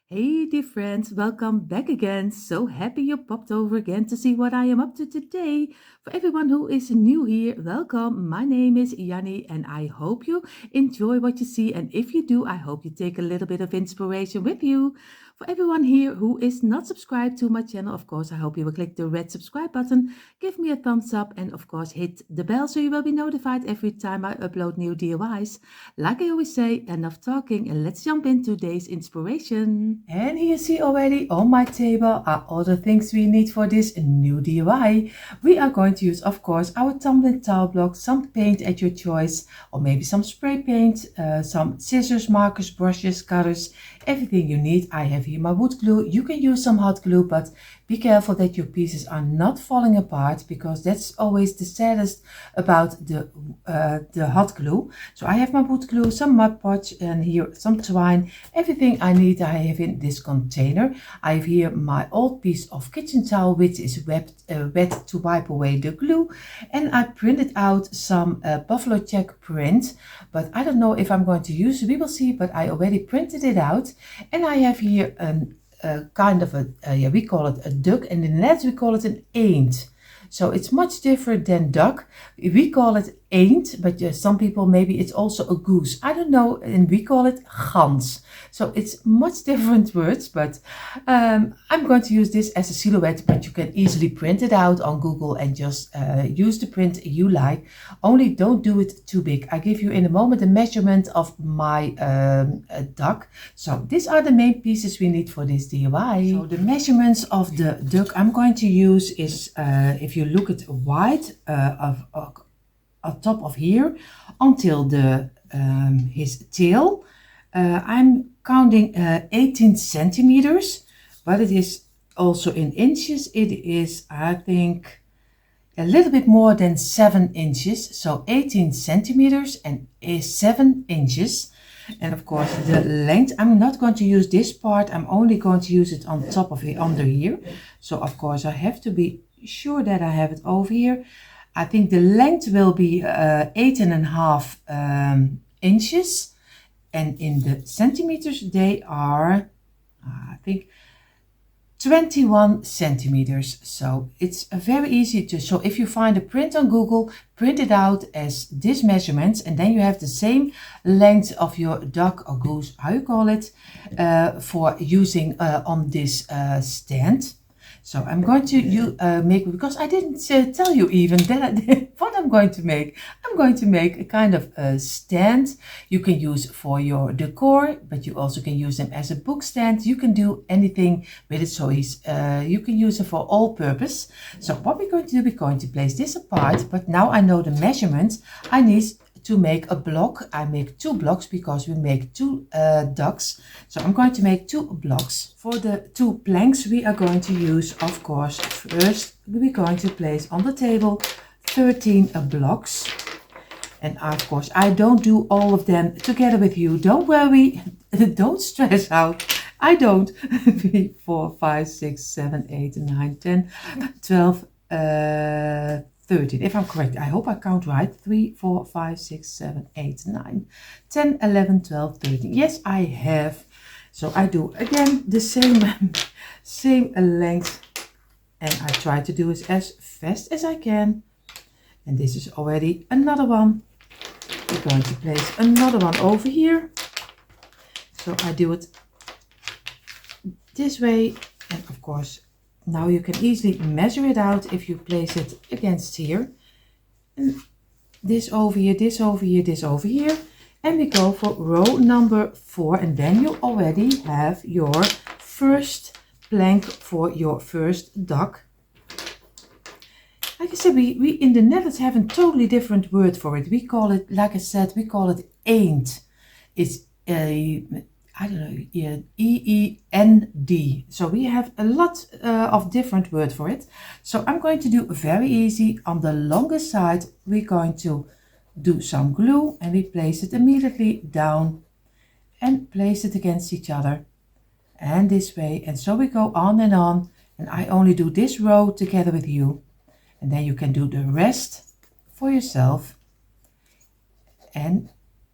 Hey dear friends, welcome back again. So happy you popped over again to see what I am up to today. For everyone who is new here, welcome. My name is Janny and I hope you enjoy what you see. And if you do, I hope you take a little bit of inspiration with you. For everyone here who is not subscribed to my channel, of course, I hope you will click the red subscribe button, give me a thumbs up and of course hit the bell so you will be notified every time I upload new DIYs. Like I always say, enough talking and let's jump into today's inspiration. And here you see already on my table are all the things we need for this new DIY. We are going to use, of course, our tumbling tile blocks, some paint at your choice, or maybe some spray paint, some scissors, markers, brushes, cutters, everything you need. I have here my wood glue. You can use some hot glue, but be careful that your pieces are not falling apart because that's always the saddest about the hot glue. So I have my wood glue, some Mod Podge, and here some twine. Everything I need I have in this container. I have here my old piece of kitchen towel which is wet to wipe away the glue, and I printed out some buffalo check print, but I don't know if I'm going to use it. We will see, but I already printed it out. And I have here a kind of a we call it a duck, and in the Netherlands we call it an eend. So it's much different than duck. We call it eend, but some people maybe it's also a goose. I don't know, and we call it gans. So it's much different words, but I'm going to use this as a silhouette, but you can easily print it out on Google and just use the print you like. Only don't do it too big. I give you in a moment the measurement of my duck. So these are the main pieces we need for this DIY. So the measurements of the duck I'm going to use is, if you look at wide on top of here until the his tail, I'm counting 18 centimeters, but it is also in inches. It is, I think, a little bit more than 7 inches. So 18 centimeters and 7 inches. And of course the length, I'm not going to use this part. I'm only going to use it on top of it, under here. So of course I have to be sure that I have it over here. I think the length will be 8.5 inches, and in the centimeters they are, I think, 21 centimeters. So it's very easy to, so if you find a print on Google, print it out as this measurements, and then you have the same length of your duck or goose, how you call it, for using on this stand. So I'm going to make, because I didn't tell you even that what I'm going to make. I'm going to make a kind of a stand you can use for your decor, but you also can use them as a book stand. You can do anything with it, so you can use it for all purpose. So what we're going to do, we're going to place this apart, but now I know the measurements I need to make a block. I make 2 blocks because we make 2 ducks. So I'm going to make 2 blocks. For the 2 planks we are going to use, of course, first we're going to place on the table 13 blocks. And of course I don't do all of them together with you. Don't worry, don't stress out. I don't. 3, 4, 5, 6, 7, 8, 9, 10, 12, 13, if I'm correct. I hope I count right. 3, 4, 5, 6, 7, 8, 9, 10, 11, 12, 13. Yes, I have. So I do again the same length, and I try to do it as fast as I can. And this is already another one. We're going to place another one over here. So I do it this way, and of course now you can easily measure it out if you place it against here. And this over here, this over here, this over here. And we go for row number 4, and then you already have your first plank for your first duck. Like I said, we in the Netherlands have a totally different word for it. We call it, like I said, we call it eend. It's a, I don't know, E-E-N-D. So we have a lot of different words for it. So I'm going to do very easy. On the longer side, we're going to do some glue, and we place it immediately down and place it against each other. And this way. And so we go on. And I only do this row together with you. And then you can do the rest for yourself. And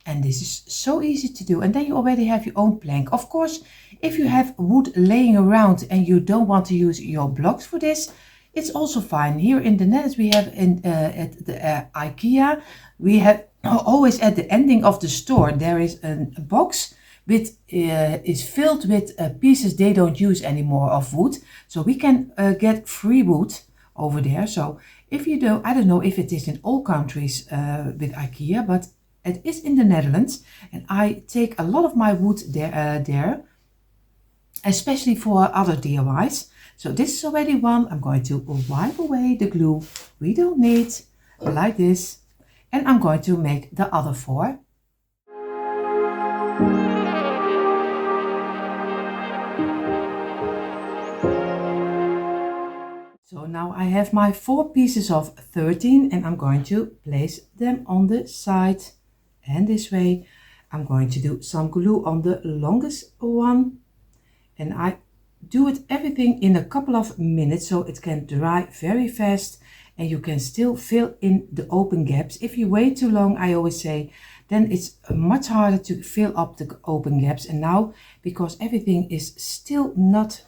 And this is so easy to do. And then you already have your own plank. Of course, if you have wood laying around and you don't want to use your blocks for this, it's also fine. Here in the Netherlands, we have at the IKEA, we have always at the ending of the store, there is a box with is filled with pieces they don't use anymore of wood. So we can get free wood over there. So if you do, I don't know if it is in all countries with IKEA, but it is in the Netherlands, and I take a lot of my wood there, especially for other DIYs. So this is already one. I'm going to wipe away the glue we don't need, like this, and I'm going to make the other 4. So now I have my 4 pieces of 13, and I'm going to place them on the side. And this way I'm going to do some glue on the longest one, and I do it everything in a couple of minutes so it can dry very fast and you can still fill in the open gaps. If you wait too long, I always say, then it's much harder to fill up the open gaps. And now, because everything is still not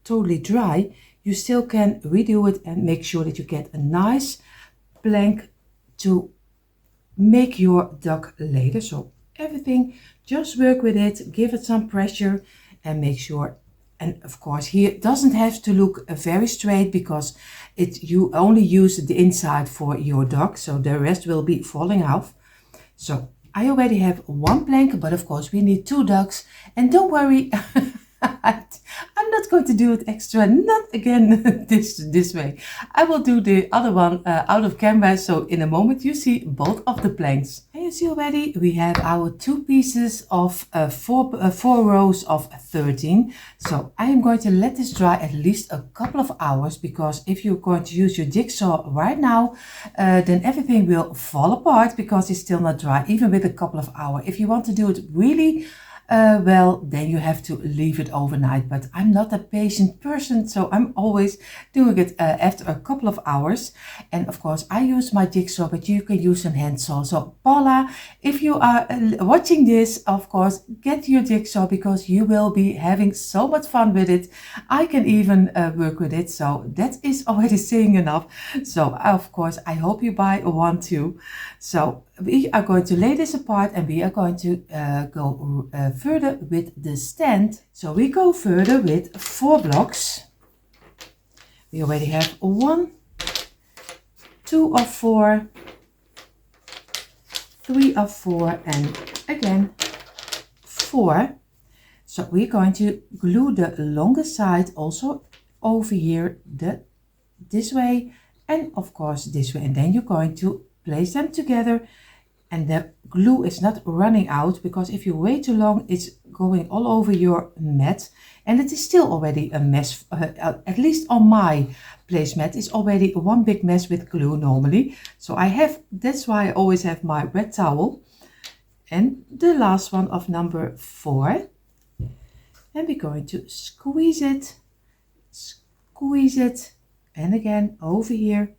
totally dry, you still can redo it and make sure that you get a nice plank to make your duck later. So everything, just work with it, give it some pressure and make sure. And of course here it doesn't have to look very straight, because you only use the inside for your duck, so the rest will be falling off. So I already have 1 plank, but of course we need 2 ducks. And don't worry, I'm not going to do it extra, not again this way. I will do the other one out of camera, so in a moment you see both of the planks. And you see already we have our 2 pieces of 4 rows of 13. So I am going to let this dry at least a couple of hours, because if you're going to use your jigsaw right now, then everything will fall apart because it's still not dry, even with a couple of hours. If you want to do it really well, then you have to leave it overnight. But I'm not a patient person, so I'm always doing it after a couple of hours. And of course I use my jigsaw, but you can use a hand saw. So Paula, if you are watching this, of course get your jigsaw, because you will be having so much fun with it. I can even work with it, so that is already saying enough. So of course I hope you buy one too. So we are going to lay this apart, and we are going to go further with the stand. So we go further with 4 blocks. We already have 1, 2 of 4, 3 of 4, and again 4. So we're going to glue the longest side also over here, this way, and of course this way. And then you're going to place them together, and the glue is not running out, because if you wait too long it's going all over your mat, and it is still already a mess. At least on my placemat it's already one big mess with glue normally. So that's why I always have my wet towel. And the last one of number 4, and we're going to squeeze it, and again over here.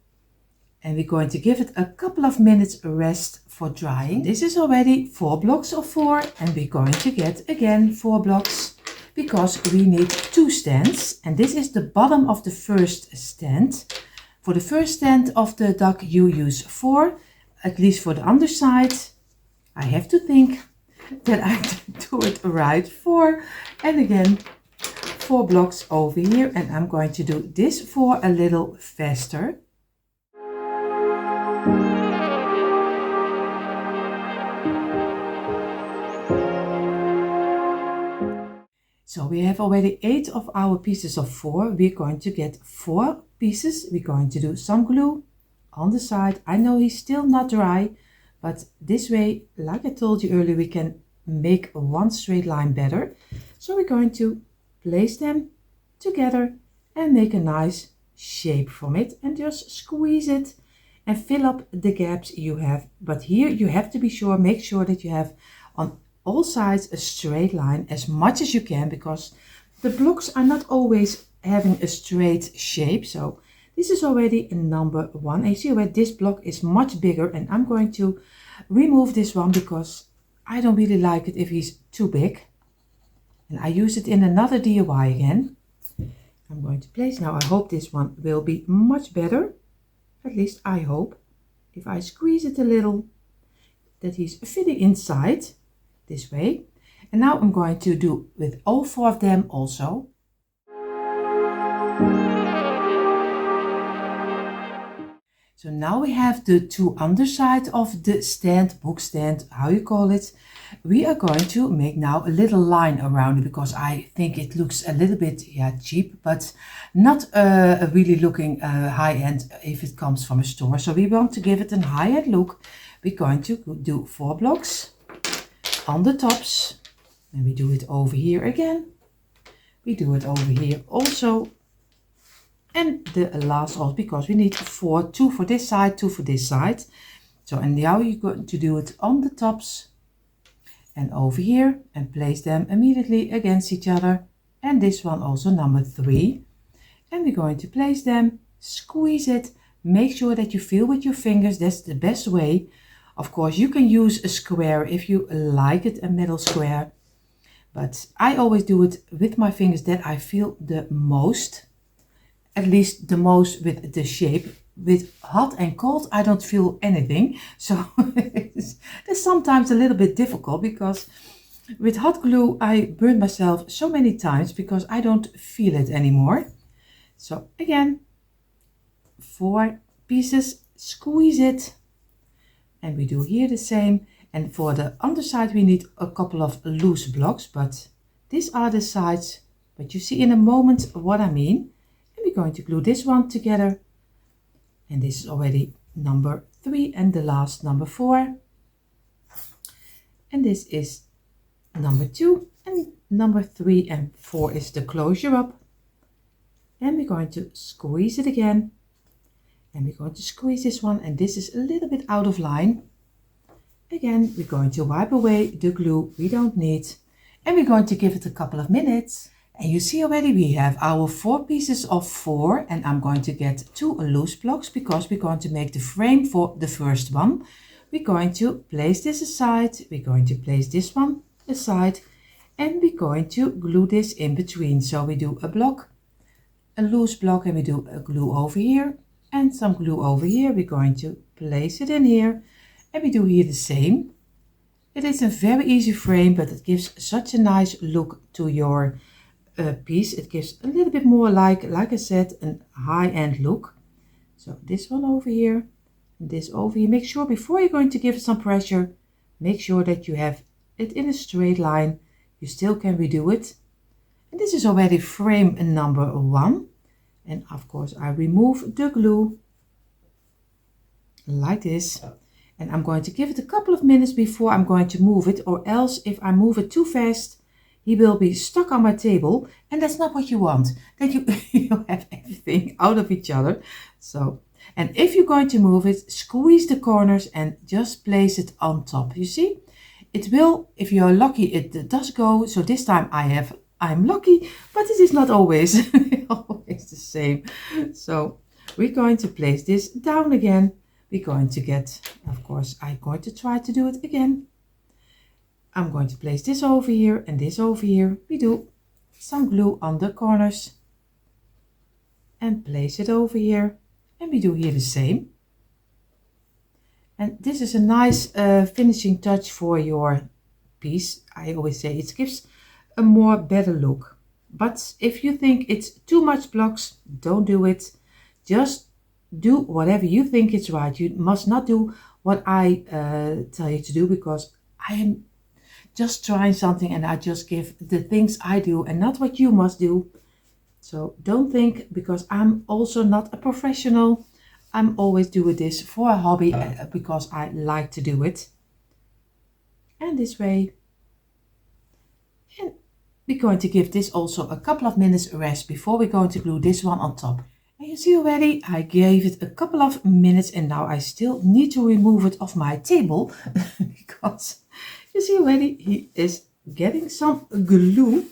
And we're going to give it a couple of minutes rest for drying. This is already 4 blocks of 4, and we're going to get again 4 blocks, because we need 2 stands. And this is the bottom of the first stand. For the first stand of the duck you use 4, at least for the underside. I have to think that I do it right. 4, and again 4 blocks over here, and I'm going to do this for a little faster. So we have already 8 of our pieces of 4. We're going to get 4 pieces. We're going to do some glue on the side. I know he's still not dry, but this way, like I told you earlier, we can make one straight line better. So we're going to place them together and make a nice shape from it, and just squeeze it and fill up the gaps you have. But here you have to be sure, make sure that you have on all sides a straight line as much as you can, because the blocks are not always having a straight shape. So this is already number 1. And you see where this block is much bigger, and I'm going to remove this one because I don't really like it if he's too big. And I use it in another DIY again. I'm going to place now. I hope this one will be much better. At least I hope. If I squeeze it a little, that he's fitting inside this way. And now I'm going to do with all 4 of them also. So now we have the 2 underside of the stand, book stand, how you call it. We are going to make now a little line around it because I think it looks a little bit cheap, but not really looking high-end if it comes from a store. So we want to give it a high-end look. We're going to do 4 blocks on the tops, and we do it over here again. We do it over here also. And the last also, because we need 4, 2 for this side, 2 for this side. So, and now you're going to do it on the tops and over here and place them immediately against each other. And this one also number 3. And we're going to place them, squeeze it, make sure that you feel with your fingers. That's the best way. Of course, you can use a square if you like it, a metal square. But I always do it with my fingers that I feel the most. At least the most with the shape. With hot and cold, I don't feel anything. So it's sometimes a little bit difficult because with hot glue, I burn myself so many times because I don't feel it anymore. So again, 4 pieces, squeeze it. And we do here the same. And for the underside, we need a couple of loose blocks, but these are the sides. But you see in a moment what I mean. We're going to glue this one together, and this is already number 3 and the last number 4, and this is number 2 and number 3 and 4 is the closure up. And we're going to squeeze it again, and we're going to squeeze this one, and this is a little bit out of line. Again, we're going to wipe away the glue we don't need, and we're going to give it a couple of minutes. And you see already we have our 4 pieces of 4, and I'm going to get 2 loose blocks because we're going to make the frame for the first one. We're going to place this aside, we're going to place this one aside, and we're going to glue this in between. So we do a block, a loose block, and we do a glue over here and some glue over here. We're going to place it in here, and we do here the same. It is a very easy frame, but it gives such a nice look to your piece. It gives a little bit more like I said, a high-end look. So this one over here, this over here. Make sure before you're going to give it some pressure, make sure that you have it in a straight line. You still can redo it. And this is already frame number 1. And of course I remove the glue like this. And I'm going to give it a couple of minutes before I'm going to move it, or else if I move it too fast, he will be stuck on my table, and that's not what you want. That you have everything out of each other. So, and if you're going to move it, squeeze the corners and just place it on top. You see, it will, if you're lucky, it does go. So this time I'm lucky, but it is not always always the same. So we're going to place this down again. We're going to get, of course, I'm going to try to do it again. I'm going to place this over here and this over here. We do some glue on the corners and place it over here, and we do here the same. And this is a nice finishing touch for your piece. I always say it gives a more better look. But if you think it's too much blocks, don't do it. Just do whatever you think is right. You must not do what I tell you to do, because I am just trying something and I just give the things I do and not what you must do. So don't think, because I'm also not a professional. I'm always doing this for a hobby because I like to do it. And this way. And we're going to give this also a couple of minutes rest before we're going to glue this one on top. And you see already, I gave it a couple of minutes, and now I still need to remove it off my table because you see already he is getting some glue.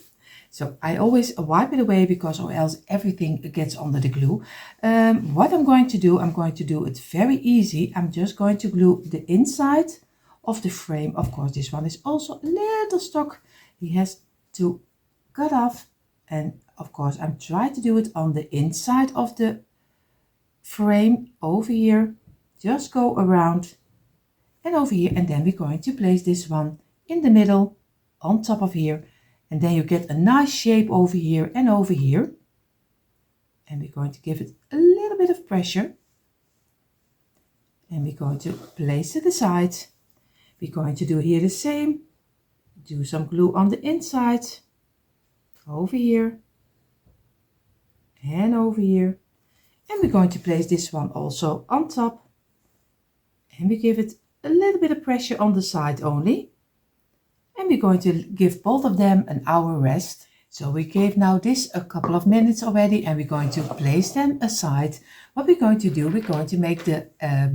So I always wipe it away, because or else everything gets under the glue. What I'm going to do it very easy. I'm just going to glue the inside of the frame. Of course, this one is also a little stuck. He has to cut off, and of course I'm trying to do it on the inside of the frame over here. Just go around and over here, and then we're going to place this one in the middle on top of here, and then you get a nice shape over here and over here. And we're going to give it a little bit of pressure, and we're going to place it aside. We're going to do here the same, do some glue on the inside, over here and over here, and we're going to place this one also on top, and we give it a little bit of pressure on the side only, and we're going to give both of them an hour rest. So we gave now this a couple of minutes already, and we're going to place them aside. What we're going to do, we're going to make the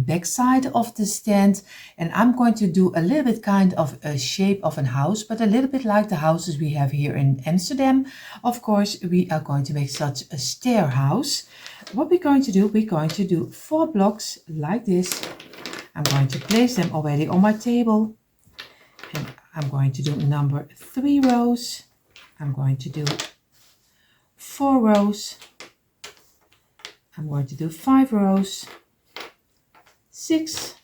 back side of the stand, and I'm going to do a little bit kind of a shape of a house, but a little bit like the houses we have here in Amsterdam. Of course, we are going to make such a stair house. What we're going to do, we're going to do 4 blocks like this. I'm going to place them already on my table, and I'm going to do number 3 rows. I'm going to do 4 rows. I'm going to do 5 rows, 6,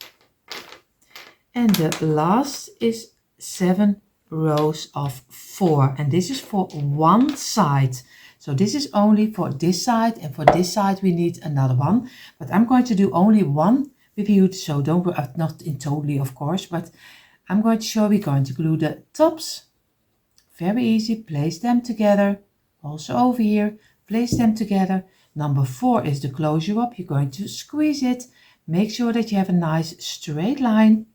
and the last is 7 rows of 4, and this is for one side. So this is only for this side, and for this side we need another one, but I'm going to do only one with you, so don't worry, not in totally of course, but I'm going to show. We're going to glue the tops. Very easy, place them together. Also over here, place them together. Number 4 is the closure up. You're going to squeeze it. Make sure that you have a nice straight line.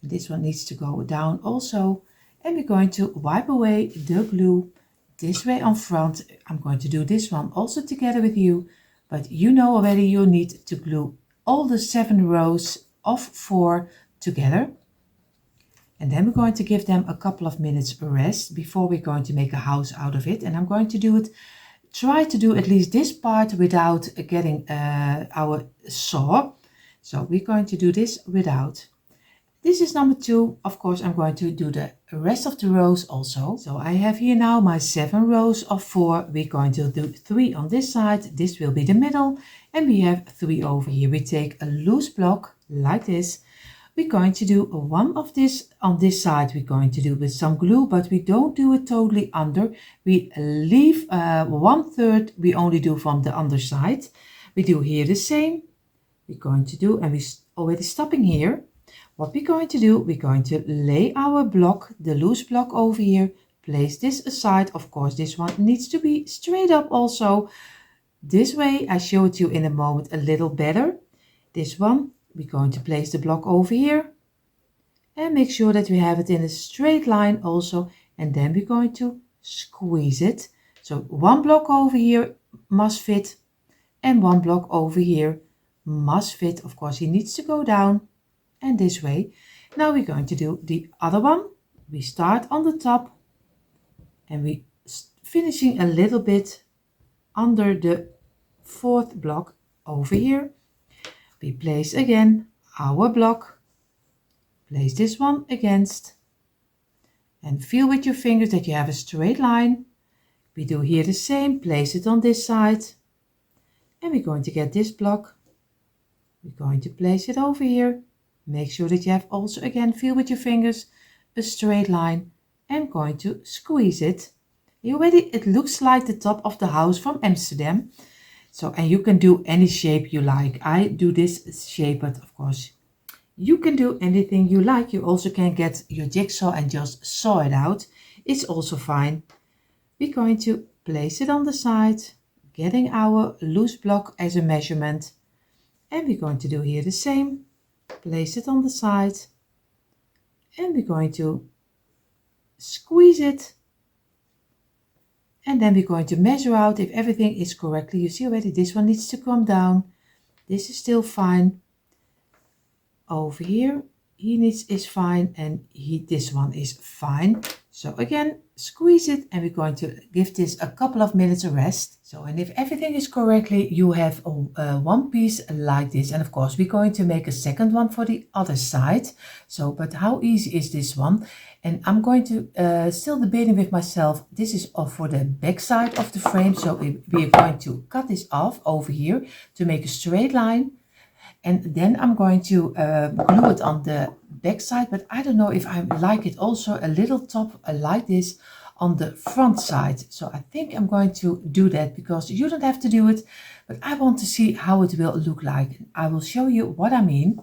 This one needs to go down also. And we're going to wipe away the glue this way on front. I'm going to do this one also together with you. But you know already you need to glue all the 7 rows of 4 together. And then we're going to give them a couple of minutes rest before we're going to make a house out of it. And I'm going to do it, try to do at least this part without getting our saw. So we're going to do this without. This is number 2. Of course, I'm going to do the rest of the rows also. So I have here now my 7 rows of 4. We're going to do 3 on this side. This will be the middle. And we have 3 over here. We take a loose block like this. We're going to do one of this on this side. We're going to do with some glue, but we don't do it totally under. We leave 1/3 we only do from the underside. We do here the same. We're going to do, and we're already stopping here. What we're going to do, we're going to lay our block, the loose block over here, place this aside. Of course, this one needs to be straight up also. This way, I show it to you in a moment a little better. This one, we're going to place the block over here and make sure that we have it in a straight line also, and then we're going to squeeze it. So 1 block over here must fit and 1 block over here must fit. Of course, he needs to go down, and this way. Now we're going to do the other one. We start on the top and we finishing a little bit under the 4th block over here. We place again our block, place this one against, and feel with your fingers that you have a straight line. We do here the same, place it on this side, and we're going to get this block. We're going to place it over here. Make sure that you have also, again, feel with your fingers, a straight line, and going to squeeze it. You already, it looks like the top of the house from Amsterdam. So, and you can do any shape you like. I do this shape, but of course, you can do anything you like. You also can get your jigsaw and just saw it out. It's also fine. We're going to place it on the side, getting our loose block as a measurement. And we're going to do here the same. Place it on the side. And we're going to squeeze it. And then we're going to measure out if everything is correctly. You see already this one needs to come down. This is still fine. Over here, is fine, and this one is fine. So again, squeeze it, and we're going to give this a couple of minutes of rest. So, and if everything is correctly, you have one piece like this. And of course, we're going to make a second one for the other side. So, but how easy is this one? And I'm going to, still debating with myself, this is for the back side of the frame. So we are going to cut this off over here to make a straight line. And then I'm going to glue it on the back side, but I don't know if I like it also a little top like this on the front side. So I think I'm going to do that, because you don't have to do it, but I want to see how it will look like. I will show you what I mean.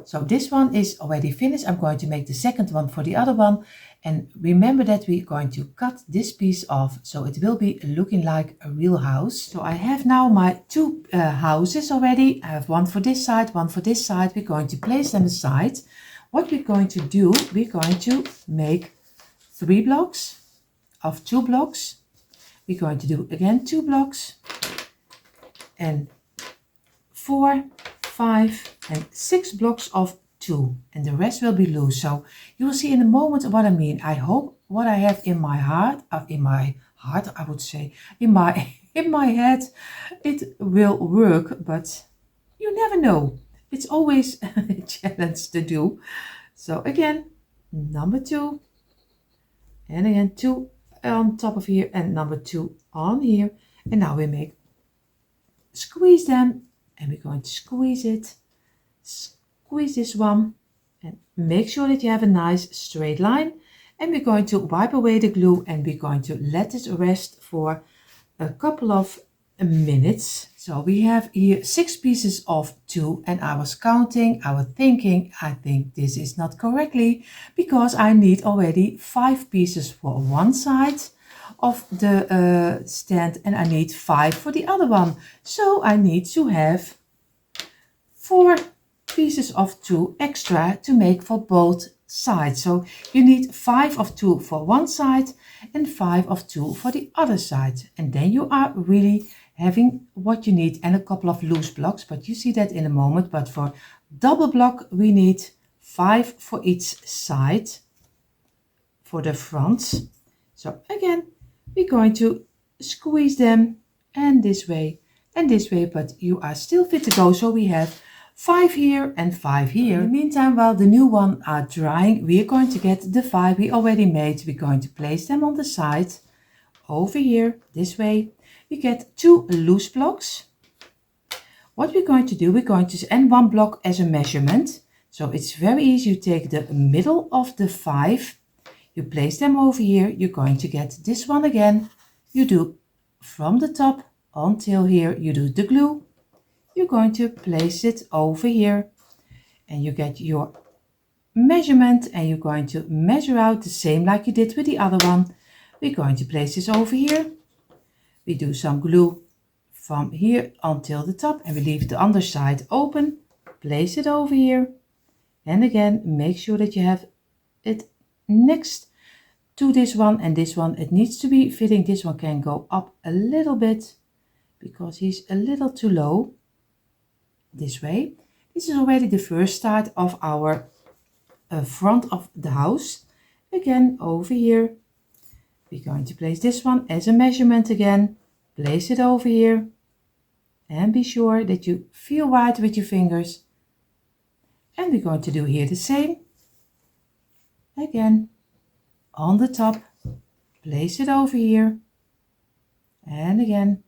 So this one is already finished. I'm going to make the second one for the other one. And remember that we're going to cut this piece off, so it will be looking like a real house. So I have now my two houses already. I have one for this side, one for this side. We're going to place them aside. What we're going to do, we're going to make 3 blocks of 2 blocks. We're going to do again 2 blocks and 4, 5 and 6 blocks of 2, and the rest will be loose. So you will see in a moment what I mean. I hope what I have in my heart, I would say, in my head, it will work, but you never know. It's always a challenge to do. So again, number 2, and again 2 on top of here, and number 2 on here. And now we squeeze them, and we're going to squeeze it. Squeeze this one, and make sure that you have a nice straight line. And we're going to wipe away the glue, and we're going to let it rest for a couple of minutes. So we have here 6 pieces of 2, and I was counting, I was thinking, I think this is not correctly, because I need already 5 pieces for one side of the stand, and I need 5 for the other one. So I need to have 4 pieces of 2 extra to make for both sides. So you need 5 of 2 for one side and 5 of 2 for the other side. And then you are really having what you need, and a couple of loose blocks, but you see that in a moment. But for double block, we need 5 for each side for the front. So again, we're going to squeeze them, and this way, but you are still fit to go. So we have 5 here and 5 here. In the meantime, while the new one are drying, we are going to get the 5 we already made. We're going to place them on the side over here, this way. We get 2 loose blocks. What we're going to do, we're going to, and 1 block as a measurement. So it's very easy. You take the middle of the 5, you place them over here. You're going to get this one again. You do from the top until here, you do the glue. You're going to place it over here, and you get your measurement, and you're going to measure out the same like you did with the other one. We're going to place this over here. We do some glue from here until the top, and we leave the underside open. Place it over here, and again, make sure that you have it next to this one and this one. It needs to be fitting. This one can go up a little bit because he's a little too low. This way. This is already the first start of our front of the house. Again, over here, we're going to place this one as a measurement again. Place it over here, and be sure that you feel right with your fingers. And we're going to do here the same. Again, on the top, place it over here, and again,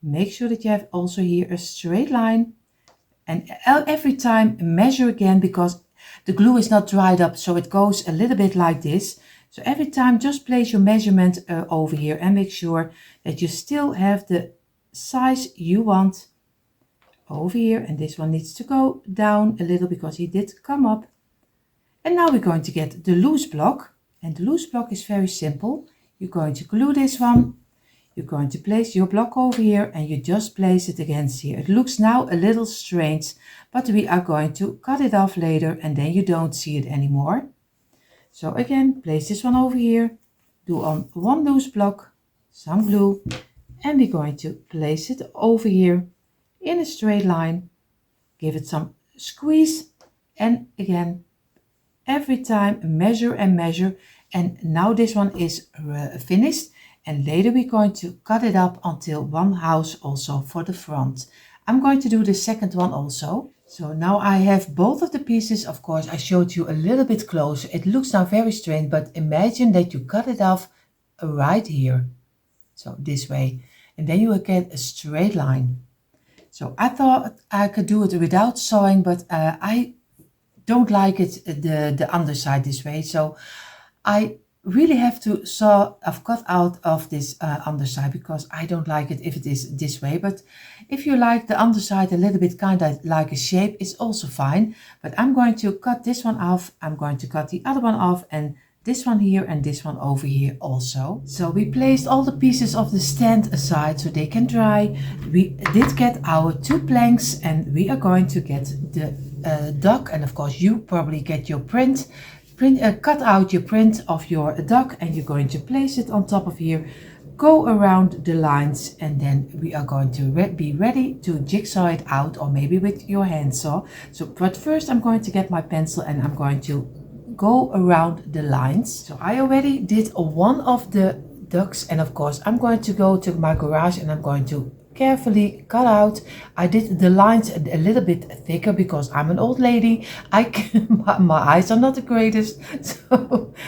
make sure that you have also here a straight line. And every time measure again, because the glue is not dried up, so it goes a little bit like this. So every time just place your measurement over here, and make sure that you still have the size you want over here. And this one needs to go down a little because he did come up. And now we're going to get the loose block, and the loose block is very simple. You're going to glue this one. You're going to place your block over here, and you just place it against here. It looks now a little strange, but we are going to cut it off later, and then you don't see it anymore. So again, place this one over here, do on 1 loose block, some glue, and we're going to place it over here in a straight line. Give it some squeeze, and again, every time measure and measure, And now this one is finished, and later we're going to cut it up until one house also for the front. I'm going to do the second one also. So now I have both of the pieces. Of course, I showed you a little bit closer. It looks now very strange, but imagine that you cut it off right here. So this way, and then you will get a straight line. So I thought I could do it without sewing, but I don't like it the underside this way. So I really have to cut out of this underside because I don't like it if it is this way. But if you like the underside a little bit kind of like a shape, it's also fine. But I'm going to cut this one off. I'm going to cut the other one off, and this one here and this one over here also. So we placed all the pieces of the stand aside so they can dry. We did get our 2 planks, and we are going to get the duck, and of course you probably get your cut out your print of your duck, and you're going to place it on top of here, go around the lines, and then we are going to be ready to jigsaw it out, or maybe with your handsaw. So but first I'm going to get my pencil and I'm going to go around the lines. So I already did one of the ducks, and of course I'm going to go to my garage and I'm going to carefully cut out. I did the lines a little bit thicker because I'm an old lady. My eyes are not the greatest,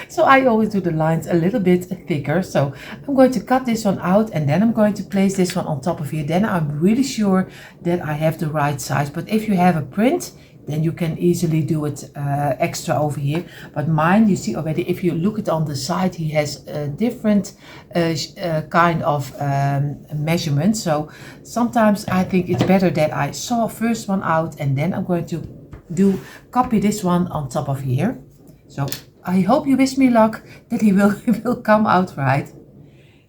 so I always do the lines a little bit thicker. So I'm going to cut this one out, and then I'm going to place this one on top of here. Then I'm really sure that I have the right size. But if you have a print, then you can easily do it extra over here. But mine, you see already, if you look at on the side, he has a different kind of measurement. So sometimes I think it's better that I saw first one out, and then I'm going to copy this one on top of here. So I hope you wish me luck that he will come out right.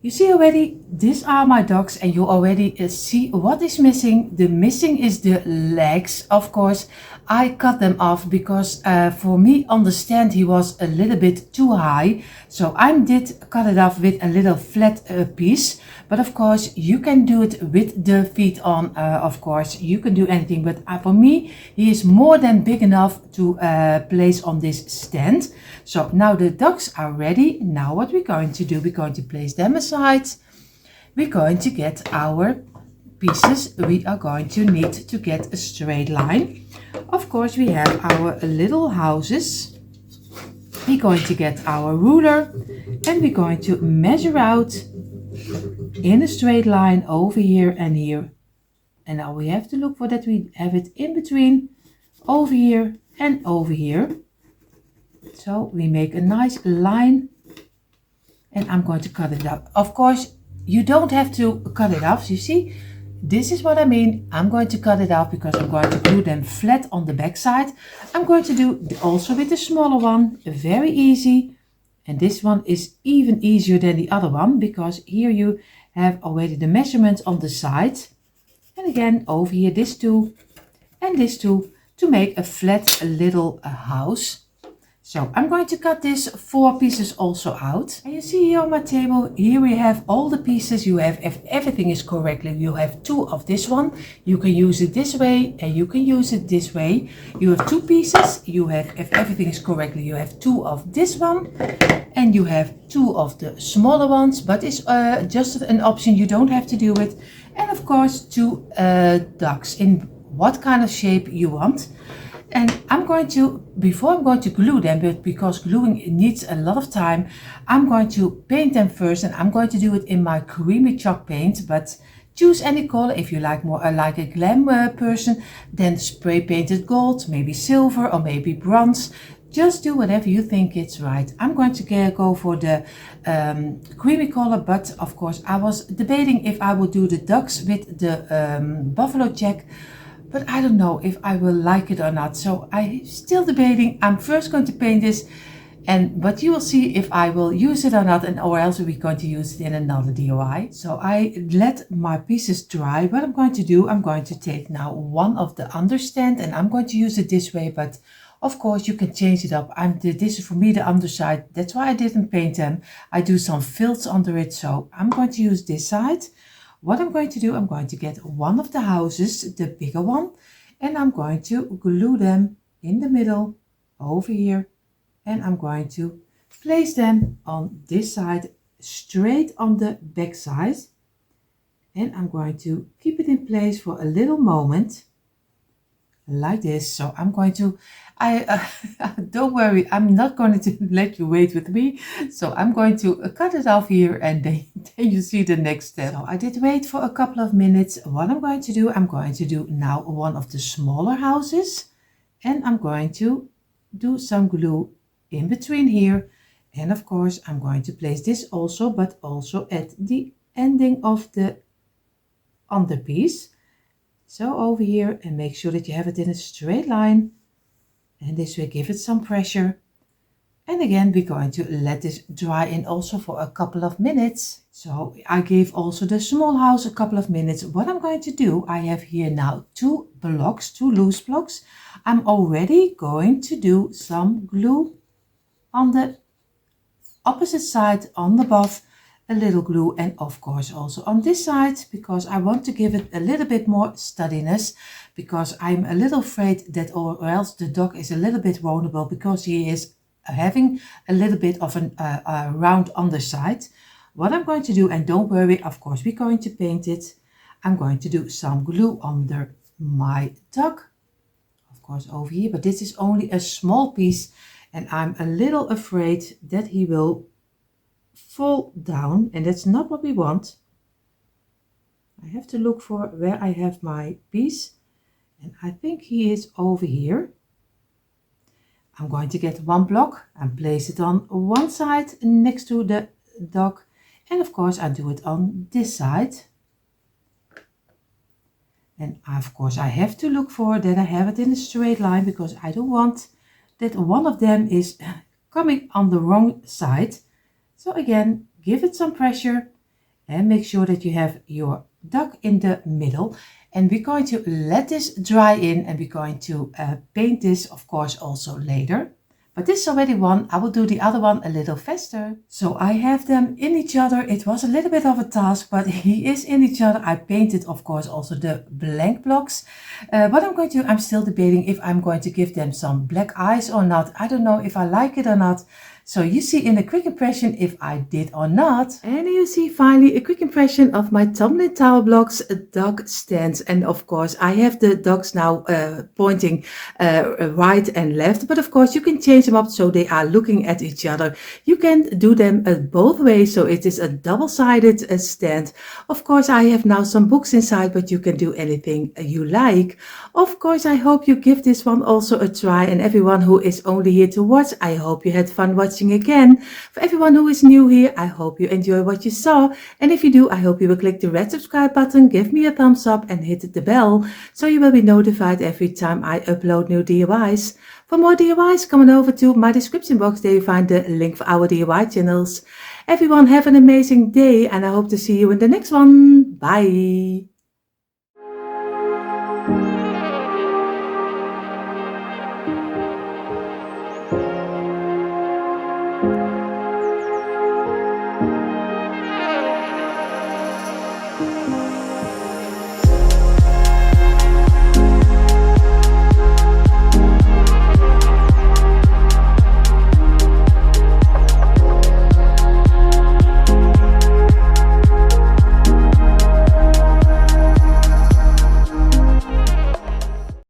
You see already, these are my dogs, and you already see what is missing. The missing is the legs, of course. I cut them off because for me on the stand he was a little bit too high. So I did cut it off with a little flat piece. But of course you can do it with the feet on, of course. You can do anything, but for me he is more than big enough to place on this stand. So now the ducks are ready. Now what we're going to do, we're going to place them aside. We're going to get our pieces we are going to need to get a straight line. Of course we have our little houses. We're going to get our ruler, and we're going to measure out in a straight line over here and here. And now we have to look for that we have it in between, over here and over here. So we make a nice line, and I'm going to cut it out. Of course you don't have to cut it off. You see, this is what I mean. I'm going to cut it off because I'm going to glue them flat on the back side. I'm going to do also with the smaller one, very easy. And this one is even easier than the other one because here you have already the measurements on the side. And again, over here, this two and this two to make a flat little house. So I'm going to cut this 4 pieces also out. And you see here on my table, here we have all the pieces you have. If everything is correctly, you have 2 of this one. You can use it this way and you can use it this way. You have 2 pieces. You have, if everything is correctly, you have 2 of this one. And you have 2 of the smaller ones, but it's just an option. You don't have to do it. And of course 2 ducks in what kind of shape you want. And I'm going to, before I'm going to glue them, but because gluing needs a lot of time, I'm going to paint them first, and I'm going to do it in my creamy chalk paint. But choose any color. If you like more like a glam person, then spray painted gold, maybe silver or maybe bronze. Just do whatever you think it's right. I'm going to go for the creamy color, but of course I was debating if I would do the ducks with the buffalo check. But I don't know if I will like it or not. So I'm still debating. I'm first going to paint this, but you will see if I will use it or not, or else we're going to use it in another DIY. So I let my pieces dry. What I'm going to do, I'm going to take now one of the understand, and I'm going to use it this way, but of course you can change it up. This is for me the underside. That's why I didn't paint them. I do some fills under it. So I'm going to use this side. What I'm going to do, I'm going to get one of the houses, the bigger one, and I'm going to glue them in the middle over here, and I'm going to place them on this side, straight on the back side. And I'm going to keep it in place for a little moment, like this. So I'm going to, don't worry, I'm not going to let you wait with me. So I'm going to cut it off here, and then you see the next step. So I did wait for a couple of minutes. What I'm going to do now one of the smaller houses, and I'm going to do some glue in between here. And of course I'm going to place this also, but also at the ending of the underpiece. So over here, and make sure that you have it in a straight line, and this will give it some pressure. And again, we're going to let this dry in also for a couple of minutes. So I gave also the small house a couple of minutes. What I'm going to do, I have here now two loose blocks. I'm already going to do some glue on the opposite side on the above, a little glue, and of course also on this side, because I want to give it a little bit more steadiness, because I'm a little afraid that or else the dog is a little bit vulnerable, because he is having a little bit of a round underside. What I'm going to do, and don't worry, of course we're going to paint it, I'm going to do some glue under my dog, of course over here, but this is only a small piece, and I'm a little afraid that he will fall down, and that's not what we want. I have to look for where I have my piece, and I think he is over here. I'm going to get one block and place it on one side next to the dog, and of course I do it on this side. And of course I have to look for that I have it in a straight line, because I don't want that one of them is coming on the wrong side. So again, give it some pressure and make sure that you have your duck in the middle. And we're going to let this dry in, and we're going to paint this of course also later. But this is already one. I will do the other one a little faster. So I have them in each other. It was a little bit of a task, but he is in each other. I painted, of course, also the blank blocks. What I'm going to do, I'm still debating if I'm going to give them some black eyes or not. I don't know if I like it or not. So you see in a quick impression if I did or not. And you see finally a quick impression of my tumbling tower blocks dog stands. And of course I have the dogs now pointing right and left. But of course you can change them up so they are looking at each other. You can do them both ways. So it is a double-sided stand. Of course I have now some books inside, but you can do anything you like. Of course I hope you give this one also a try. And everyone who is only here to watch, I hope you had fun watching again. For everyone who is new here, I hope you enjoy what you saw, and if you do, I hope you will click the red subscribe button, give me a thumbs up and hit the bell so you will be notified every time I upload new DIYs. For more DIYs, come on over to my description box, there you find the link for our DIY channels. Everyone have an amazing day, and I hope to see you in the next one. Bye!